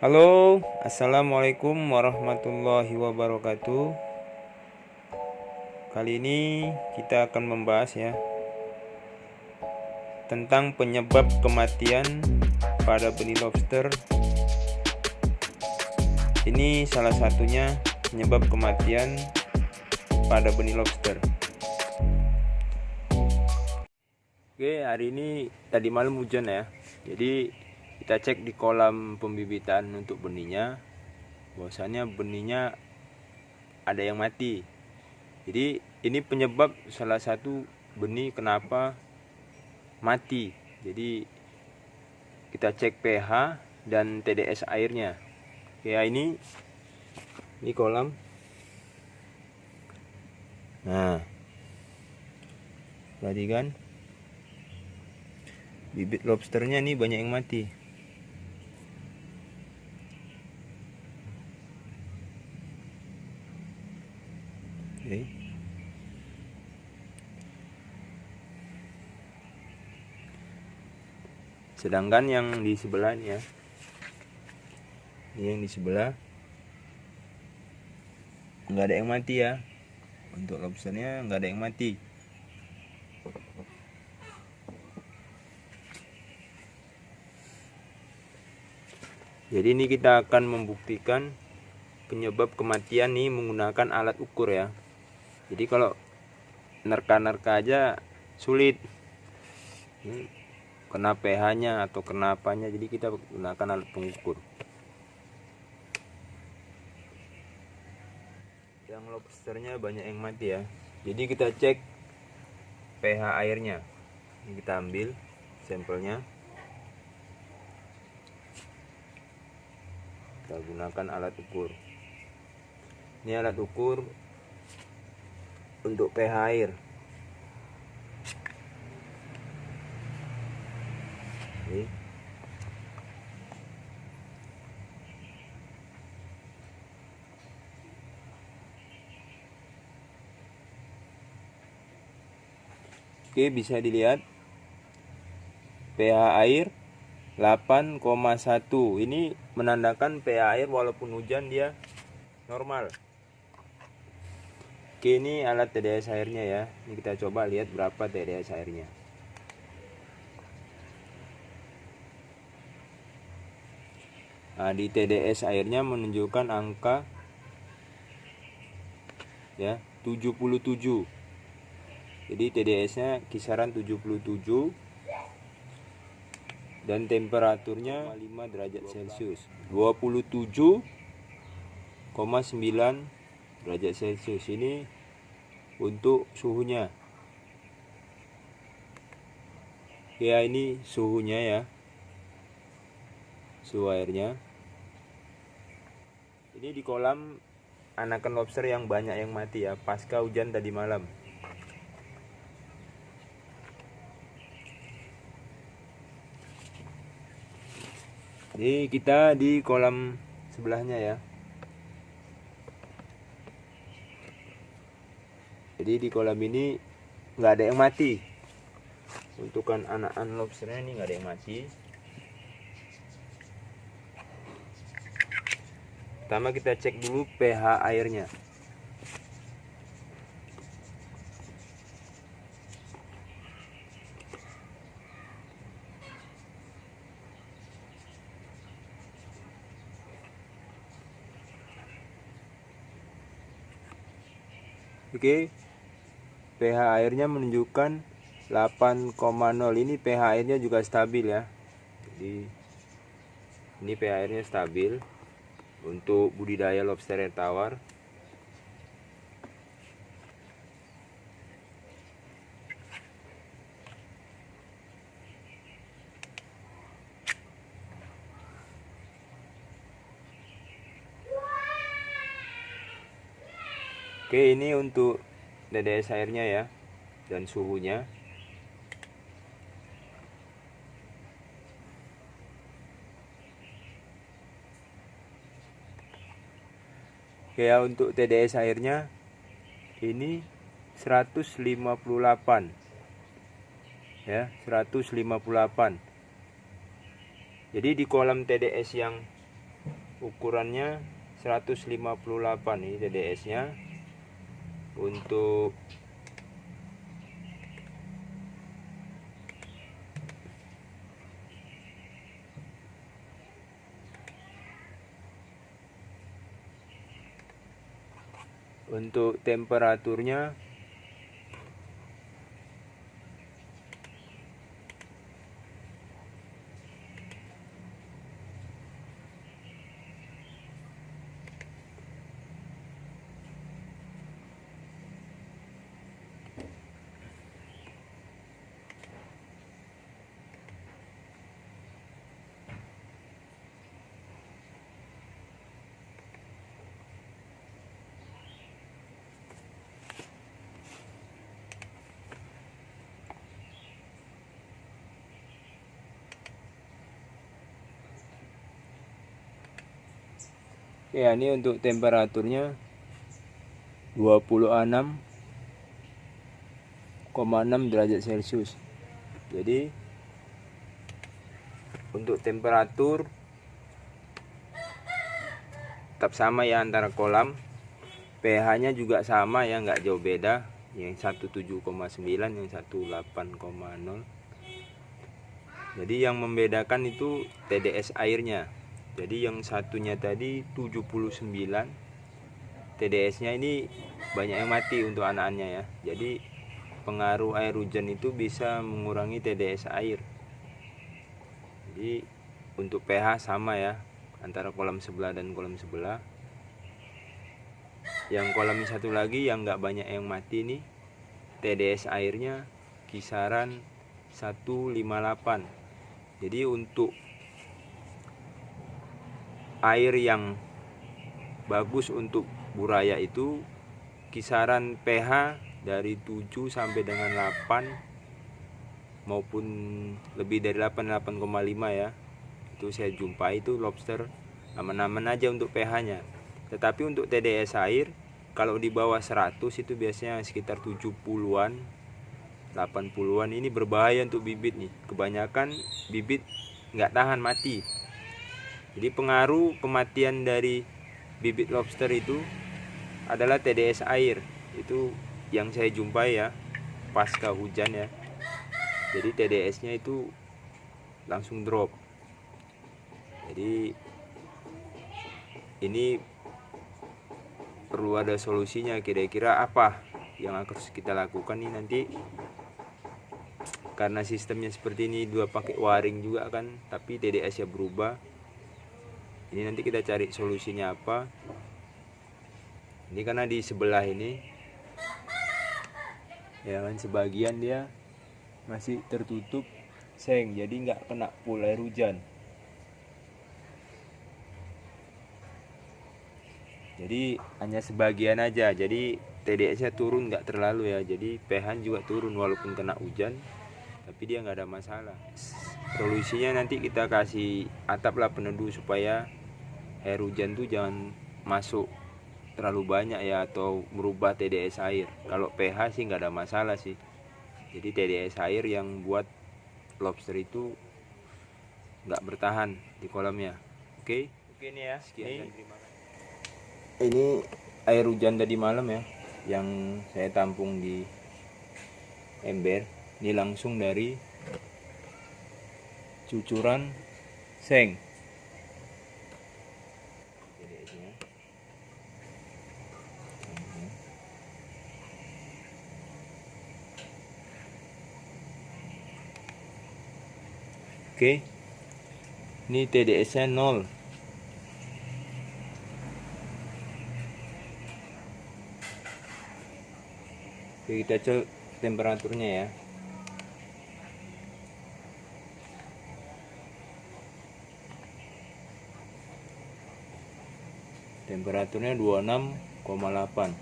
Halo, assalamualaikum warahmatullahi wabarakatuh. Kali ini kita akan membahas tentang penyebab kematian pada benih lobster. Ini salah satunya penyebab kematian pada benih lobster. Oke, hari ini tadi malam hujan ya. Jadi kita cek di kolam pembibitan untuk benihnya, bahwasannya benihnya ada yang mati. Jadi ini penyebab salah satu benih kenapa mati. Jadi kita cek pH dan TDS airnya. Ya, ini kolam. Nah, perhatikan bibit lobsternya nih banyak yang mati. Oke. Sedangkan yang di sebelahnya, ini yang di sebelah nggak ada yang mati ya. Untuk lobsternya nggak ada yang mati. Jadi ini kita akan membuktikan penyebab kematian nih menggunakan alat ukur ya. Jadi kalau nerka-nerka aja sulit. Ini kena pH-nya atau kena apanya, jadi kita gunakan alat pengukur. Yang lobsternya banyak yang mati ya. Jadi kita cek pH airnya. Ini kita ambil sampelnya. Kita gunakan alat ukur. Ini alat ukur untuk pH air. Oke. Oke, bisa dilihat pH air 8,1. Ini menandakan pH air walaupun hujan dia normal. Oke, ini alat TDS airnya ya. Ini kita coba lihat berapa TDS airnya. Nah, di TDS airnya menunjukkan angka ya 77. Jadi TDS-nya kisaran 77 dan temperaturnya 5 derajat Celcius. 27,9 derajat Celcius. Ini untuk suhunya. Ya, ini suhunya ya. Suhu airnya. Ini di kolam anakan lobster yang banyak yang mati ya pasca hujan tadi malam. Jadi kita di kolam sebelahnya ya. Jadi di kolam ini nggak ada yang mati. Untukan anakan lobsternya ini nggak ada yang mati. Pertama kita cek dulu pH airnya. Oke, pH airnya menunjukkan 8,0. Ini pH airnya juga stabil ya. Jadi ini pH airnya stabil untuk budidaya lobster air tawar. Oke, ini untuk TDS airnya ya dan suhunya. Oke ya, untuk TDS airnya ini 158 ya, 158. Jadi di kolam TDS yang ukurannya 158 ini TDS nya. Untuk temperaturnya ya, ini untuk temperaturnya 26,6 derajat Celcius. Jadi untuk temperatur tetap sama ya antara kolam. pH nya juga sama ya, nggak jauh beda, yang 17,9 yang 18,0. Jadi yang membedakan itu TDS airnya. Jadi yang satunya tadi 79, TDS nya ini banyak yang mati untuk anak-anaknya ya. Jadi pengaruh air hujan itu bisa mengurangi TDS air. Jadi untuk pH sama ya antara kolam sebelah dan kolam sebelah. Yang kolam satu lagi yang nggak banyak yang mati nih, TDS airnya kisaran 158. Jadi untuk air yang bagus untuk buraya itu kisaran pH dari 7 sampai dengan 8 maupun lebih dari 8,5 ya. Itu saya jumpai itu lobster aman-aman aja untuk pH-nya. Tetapi untuk TDS air kalau di bawah 100 itu biasanya sekitar 70-an, 80-an. Ini berbahaya untuk bibit nih. Kebanyakan bibit nggak tahan, mati. Jadi pengaruh kematian dari bibit lobster itu adalah TDS air. Itu yang saya jumpai ya pasca hujan ya. Jadi TDS-nya itu langsung drop. Jadi ini perlu ada solusinya. Kira-kira apa yang harus kita lakukan nih nanti, karena sistemnya seperti ini, dua pakai waring juga kan, tapi TDS-nya berubah. Ini nanti kita cari solusinya apa. Ini karena di sebelah ini ya kan sebagian dia masih tertutup seng, jadi nggak kena full air hujan. Jadi hanya sebagian aja, jadi TDS-nya turun nggak terlalu ya. Jadi pH juga turun walaupun kena hujan, tapi dia nggak ada masalah. Solusinya nanti kita kasih atap lah peneduh supaya air hujan tuh jangan masuk terlalu banyak ya, atau merubah TDS air. Kalau pH sih nggak ada masalah sih. Jadi TDS air yang buat lobster itu nggak bertahan di kolamnya. Oke nih ya, sekian dan terima kasih. Ini air hujan tadi malam ya, yang saya tampung di ember. Ini langsung dari cucuran seng. Oke, ini TDS-nya 0. Oke, kita cek temperaturnya ya. Temperaturnya 26,8.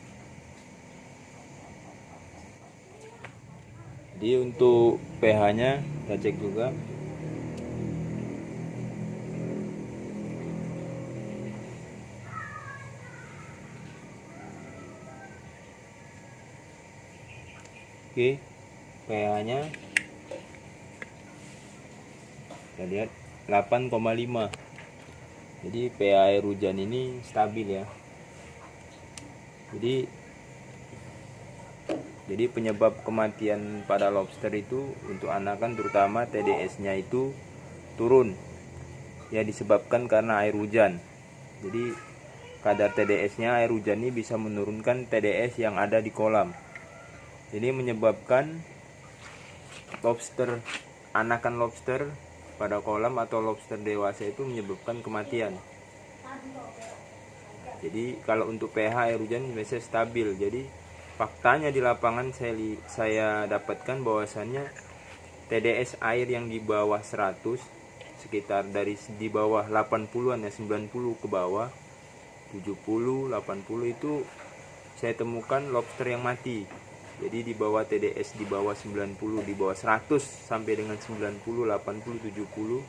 Jadi untuk pH-nya kita cek juga. Oke, pH-nya kita lihat 8,5. Jadi pH air hujan ini stabil ya. Jadi penyebab kematian pada lobster itu untuk anakan terutama TDS-nya itu turun. Ya disebabkan karena air hujan. Jadi kadar TDS-nya air hujan ini bisa menurunkan TDS yang ada di kolam. Jadi menyebabkan anakan lobster pada kolam atau lobster dewasa itu menyebabkan kematian. Jadi kalau untuk pH air hujan biasanya stabil. Jadi faktanya di lapangan saya dapatkan bahwasannya TDS air yang di bawah 100, sekitar dari di bawah 80-an ya, 90 ke bawah, 70, 80 itu saya temukan lobster yang mati. Jadi di bawah TDS di bawah 90, di bawah 100 sampai dengan 90, 80, 70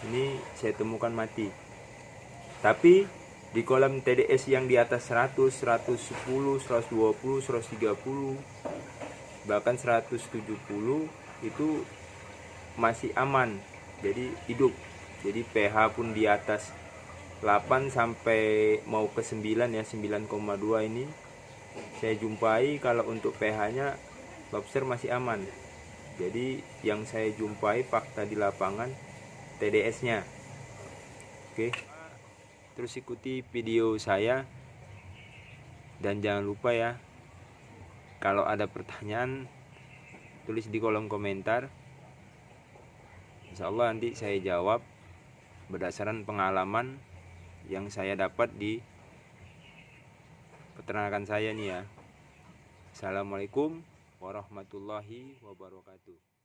ini saya temukan mati. Tapi di kolam TDS yang di atas 100, 110, 120, 130, bahkan 170 itu masih aman. Jadi hidup. Jadi pH pun di atas 8 sampai mau ke 9 ya, 9,2 ini saya jumpai kalau untuk pH-nya lobster masih aman. Jadi yang saya jumpai fakta di lapangan TDS-nya. Oke. Terus ikuti video saya dan jangan lupa ya, kalau ada pertanyaan tulis di kolom komentar. Insya Allah nanti saya jawab berdasarkan pengalaman yang saya dapat di peternakan saya nih ya. Assalamualaikum warahmatullahi wabarakatuh.